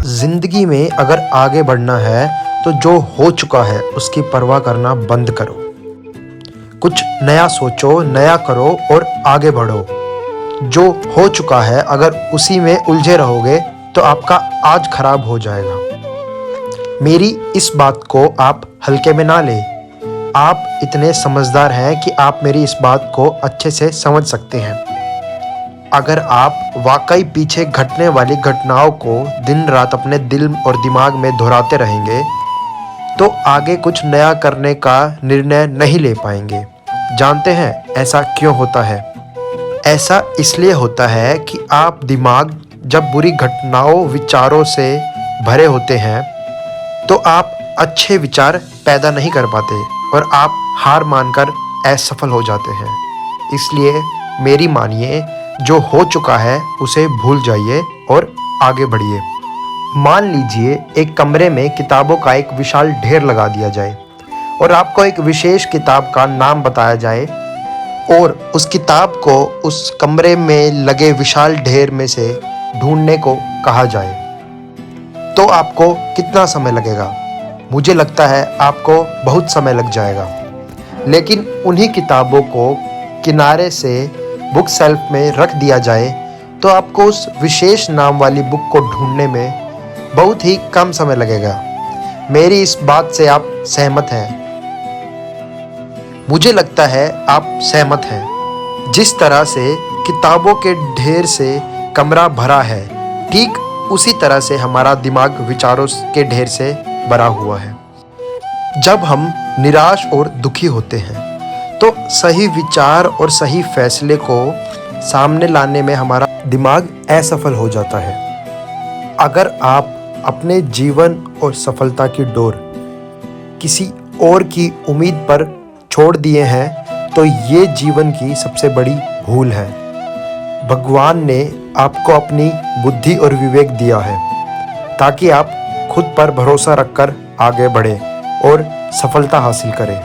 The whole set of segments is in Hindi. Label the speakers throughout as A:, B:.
A: जिंदगी में अगर आगे बढ़ना है तो जो हो चुका है उसकी परवाह करना बंद करो। कुछ नया सोचो, नया करो और आगे बढ़ो। जो हो चुका है अगर उसी में उलझे रहोगे तो आपका आज खराब हो जाएगा। मेरी इस बात को आप हल्के में ना लें। आप इतने समझदार हैं कि आप मेरी इस बात को अच्छे से समझ सकते हैं। अगर आप वाकई पीछे घटने वाली घटनाओं को दिन रात अपने दिल और दिमाग में दोहराते रहेंगे तो आगे कुछ नया करने का निर्णय नहीं ले पाएंगे। जानते हैं ऐसा क्यों होता है? ऐसा इसलिए होता है कि आप दिमाग जब बुरी घटनाओं विचारों से भरे होते हैं तो आप अच्छे विचार पैदा नहीं कर पाते और आप हार मानकर असफल हो जाते हैं। इसलिए मेरी मानिए, जो हो चुका है उसे भूल जाइए और आगे बढ़िए। मान लीजिए एक कमरे में किताबों का एक विशाल ढेर लगा दिया जाए और आपको एक विशेष किताब का नाम बताया जाए और उस किताब को उस कमरे में लगे विशाल ढेर में से ढूंढने को कहा जाए तो आपको कितना समय लगेगा? मुझे लगता है आपको बहुत समय लग जाएगा। लेकिन उन्हीं किताबों को किनारे से बुक सेल्फ में रख दिया जाए तो आपको उस विशेष नाम वाली बुक को ढूंढने में बहुत ही कम समय लगेगा। मेरी इस बात से आप सहमत हैं? मुझे लगता है आप सहमत हैं। जिस तरह से किताबों के ढेर से कमरा भरा है, ठीक उसी तरह से हमारा दिमाग विचारों के ढेर से भरा हुआ है। जब हम निराश और दुखी होते हैं तो सही विचार और सही फैसले को सामने लाने में हमारा दिमाग असफल हो जाता है। अगर आप अपने जीवन और सफलता की डोर किसी और की उम्मीद पर छोड़ दिए हैं तो ये जीवन की सबसे बड़ी भूल है। भगवान ने आपको अपनी बुद्धि और विवेक दिया है ताकि आप खुद पर भरोसा रखकर आगे बढ़ें और सफलता हासिल करें।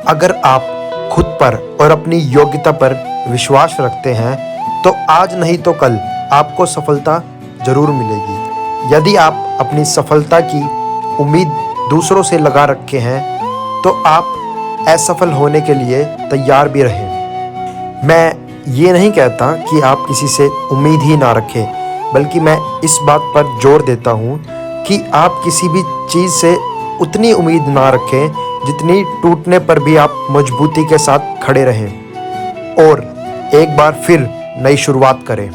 A: अगर आप खुद पर और अपनी योग्यता पर विश्वास रखते हैं तो आज नहीं तो कल आपको सफलता जरूर मिलेगी। यदि आप अपनी सफलता की उम्मीद दूसरों से लगा रखे हैं तो आप असफल होने के लिए तैयार भी रहें। मैं ये नहीं कहता कि आप किसी से उम्मीद ही ना रखें, बल्कि मैं इस बात पर जोर देता हूँ कि आप किसी भी चीज़ से उतनी उम्मीद ना रखें जितनी टूटने पर भी आप मजबूती के साथ खड़े रहें और एक बार फिर नई शुरुआत करें।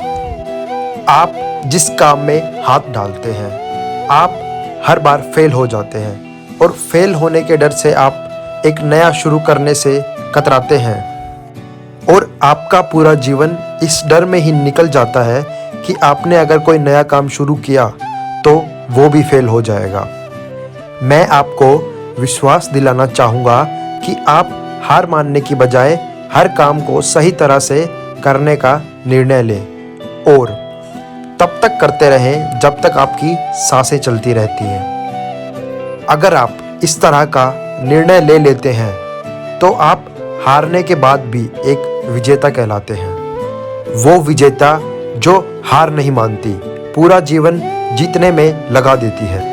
A: आप जिस काम में हाथ डालते हैं आप हर बार फेल हो जाते हैं और फेल होने के डर से आप एक नया शुरू करने से कतराते हैं और आपका पूरा जीवन इस डर में ही निकल जाता है कि आपने अगर कोई नया काम शुरू किया तो वो भी फेल हो जाएगा। मैं आपको विश्वास दिलाना चाहूँगा कि आप हार मानने की बजाय हर काम को सही तरह से करने का निर्णय लें और तब तक करते रहें जब तक आपकी सांसें चलती रहती हैं। अगर आप इस तरह का निर्णय ले लेते हैं तो आप हारने के बाद भी एक विजेता कहलाते हैं। वो विजेता जो हार नहीं मानती, पूरा जीवन जीतने में लगा देती है।